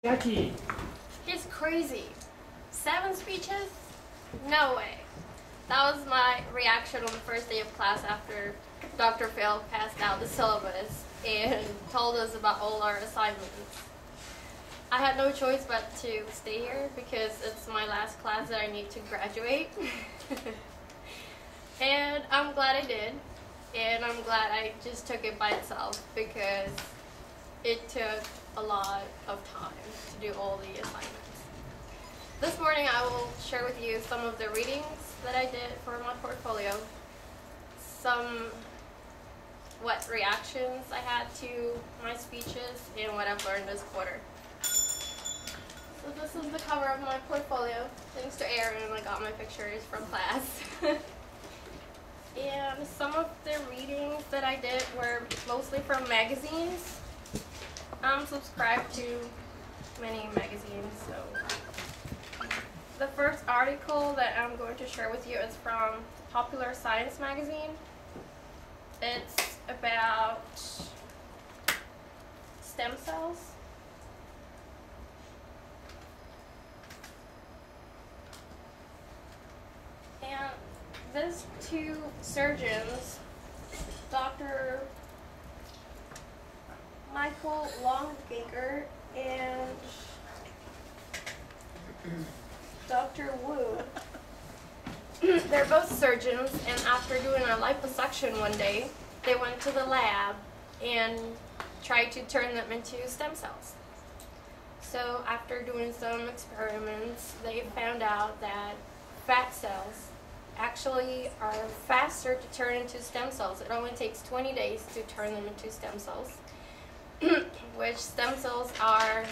Jackie. He's crazy. 7 speeches? No way. That was my reaction on the first day of class after Dr. Phil passed out the syllabus and told us about all our assignments. I had no choice but to stay here because it's my last class that I need to graduate. And I'm glad I did. And I'm glad I just took it by itself because it took a lot of time to do all the assignments. This morning I will share with you some of the readings that I did for my portfolio, what reactions I had to my speeches, and what I've learned this quarter. So this is the cover of my portfolio. Thanks to Aaron, I got my pictures from class. And some of the readings that I did were mostly from magazines. I'm subscribed to many magazines, so the first article that I'm going to share with you is from Popular Science magazine. It's about stem cells. And these two surgeons, Dr. Michael Longaker and Dr. Wu. They're both surgeons, and after doing a liposuction one day, they went to the lab and tried to turn them into stem cells. So after doing some experiments, they found out that fat cells actually are faster to turn into stem cells. It only takes 20 days to turn them into stem cells. Which stem cells have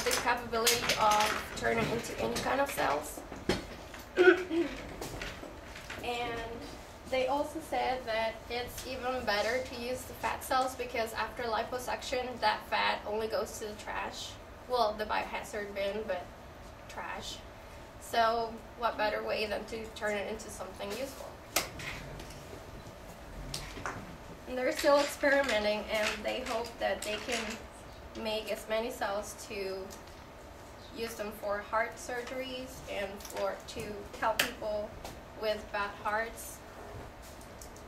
the capability of turning into any kind of cells. And they also said that it's even better to use the fat cells because after liposuction, that fat only goes to the trash. Well, the biohazard bin, but trash. So what better way than to turn it into something useful? And they're still experimenting, and they hope that they can make as many cells to use them for heart surgeries and to help people with bad hearts.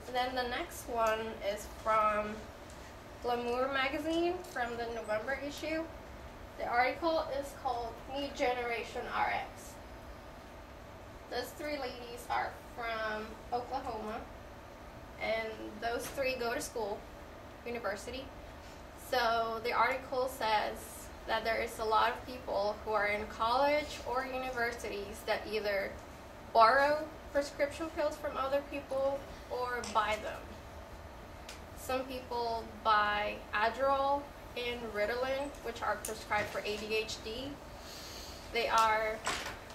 And then the next one is from Glamour magazine from the November issue. The article is called New Generation RX. Those 3 ladies are from Oklahoma. And those 3 go to school, university. So the article says that there is a lot of people who are in college or universities that either borrow prescription pills from other people or buy them. Some people buy Adderall and Ritalin, which are prescribed for ADHD. They are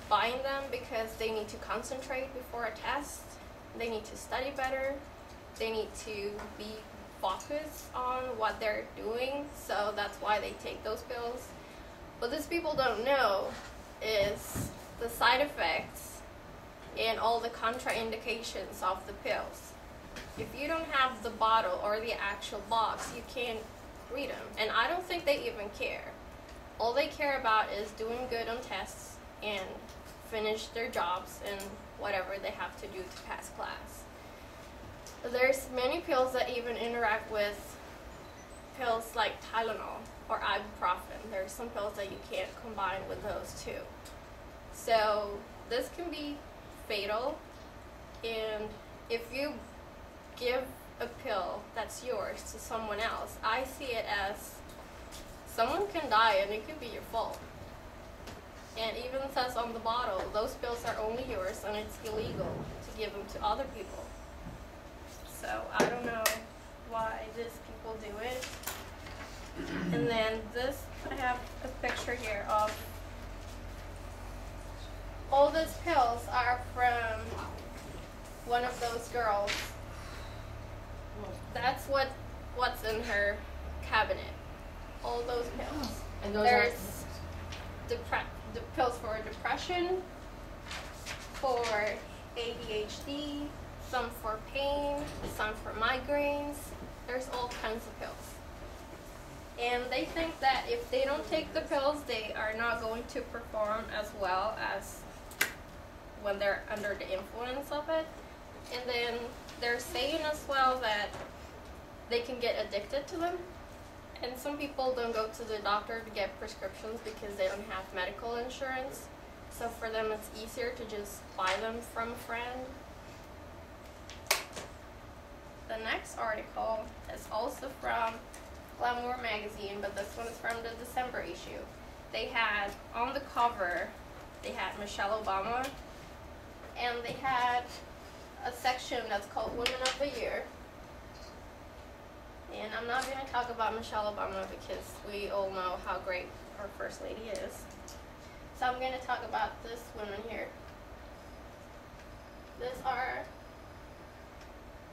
buying them because they need to concentrate before a test. They need to study better. They need to be focused on what they're doing, so that's why they take those pills. What these people don't know is the side effects and all the contraindications of the pills. If you don't have the bottle or the actual box, you can't read them, and I don't think they even care. All they care about is doing good on tests and finish their jobs and whatever they have to do to pass class. There's many pills that even interact with pills like Tylenol or ibuprofen. There's some pills that you can't combine with those too. So this can be fatal, and if you give a pill that's yours to someone else, I see it as someone can die and it could be your fault. And even says on the bottle, those pills are only yours and it's illegal to give them to other people. So I don't know why these people do it. And then this, I have a picture here of all these pills are from one of those girls. That's what's in her cabinet. All those pills. And those There's the pills for depression, for ADHD, some for pain, some for migraines. There's all kinds of pills. And they think that if they don't take the pills, they are not going to perform as well as when they're under the influence of it. And then they're saying as well that they can get addicted to them. And some people don't go to the doctor to get prescriptions because they don't have medical insurance. So for them it's easier to just buy them from a friend. The next article is also from Glamour magazine, but this one is from the December issue. They had, on the cover, they had Michelle Obama, and they had a section that's called Women of the Year. And I'm not going to talk about Michelle Obama because we all know how great our First Lady is. So I'm going to talk about this woman here. These are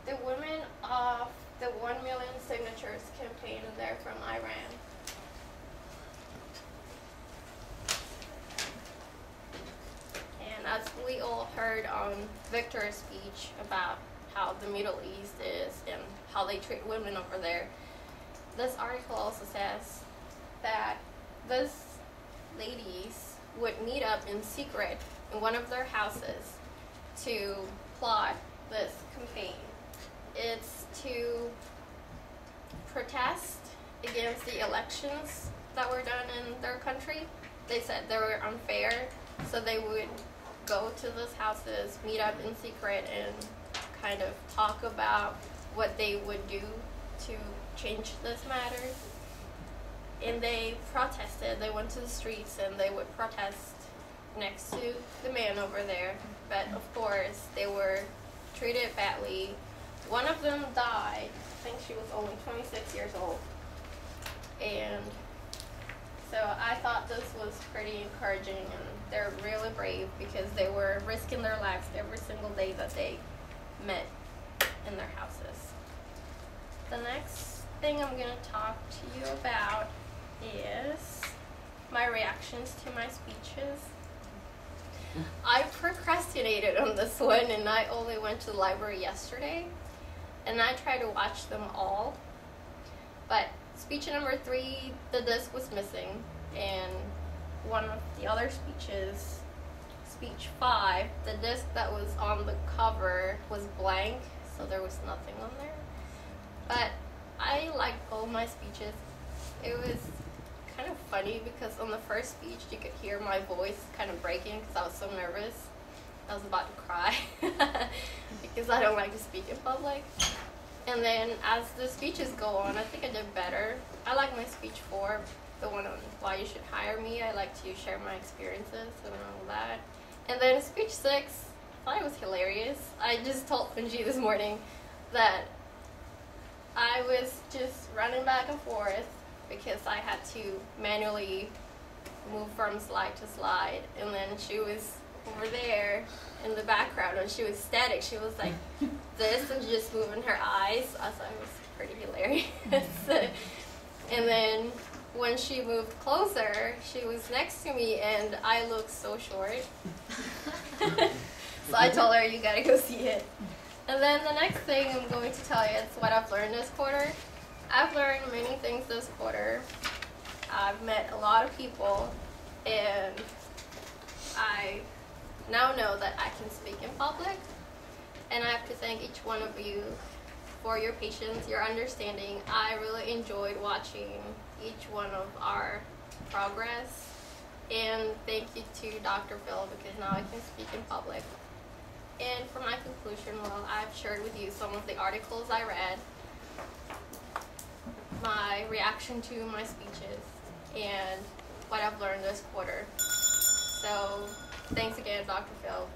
the women of the 1 million signatures campaign, and they're from Iran. And as we all heard on Victor's speech about how the Middle East is and how they treat women over there, this article also says that these ladies would meet up in secret in one of their houses to plot this campaign. It's to protest against the elections that were done in their country. They said they were unfair, so they would go to those houses, meet up in secret, and kind of talk about what they would do to change this matter. And they protested. They went to the streets and they would protest next to the man over there. But of course, they were treated badly. One of them died. I think she was only 26 years old. And so I thought this was pretty encouraging, and they're really brave because they were risking their lives every single day that they met in their houses. The next thing I'm going to talk to you about is my reactions to my speeches. I procrastinated on this one, and I only went to the library yesterday, and I tried to watch them all. But speech number 3, the disc was missing, and one of the other speeches, speech 5, the disc that was on the cover was blank, so there was nothing on there. But I liked all my speeches. It was kind of funny because on the first speech you could hear my voice kind of breaking because I was so nervous. I was about to cry because I don't like to speak in public. And then as the speeches go on, I think I did better. I like my speech 4, the one on why you should hire me. I like to share my experiences and all that. And then speech 6, I thought it was hilarious. I just told Punji this morning that I was just running back and forth because I had to manually move from slide to slide, and then she was over there in the background and she was static. She was like this and just moving her eyes. I thought it was pretty hilarious. And then when she moved closer, she was next to me and I looked so short. So I told her, you gotta go see it. And then the next thing I'm going to tell you is what I've learned this quarter. I've learned many things this quarter. I've met a lot of people, and I now know that I can speak in public. And I have to thank each one of you for your patience, your understanding. I really enjoyed watching each one of our progress. And thank you to Dr. Phil, because now I can speak in public. And for my conclusion, well, I've shared with you some of the articles I read, my reaction to my speeches, and what I've learned this quarter. So thanks again, Dr. Phil.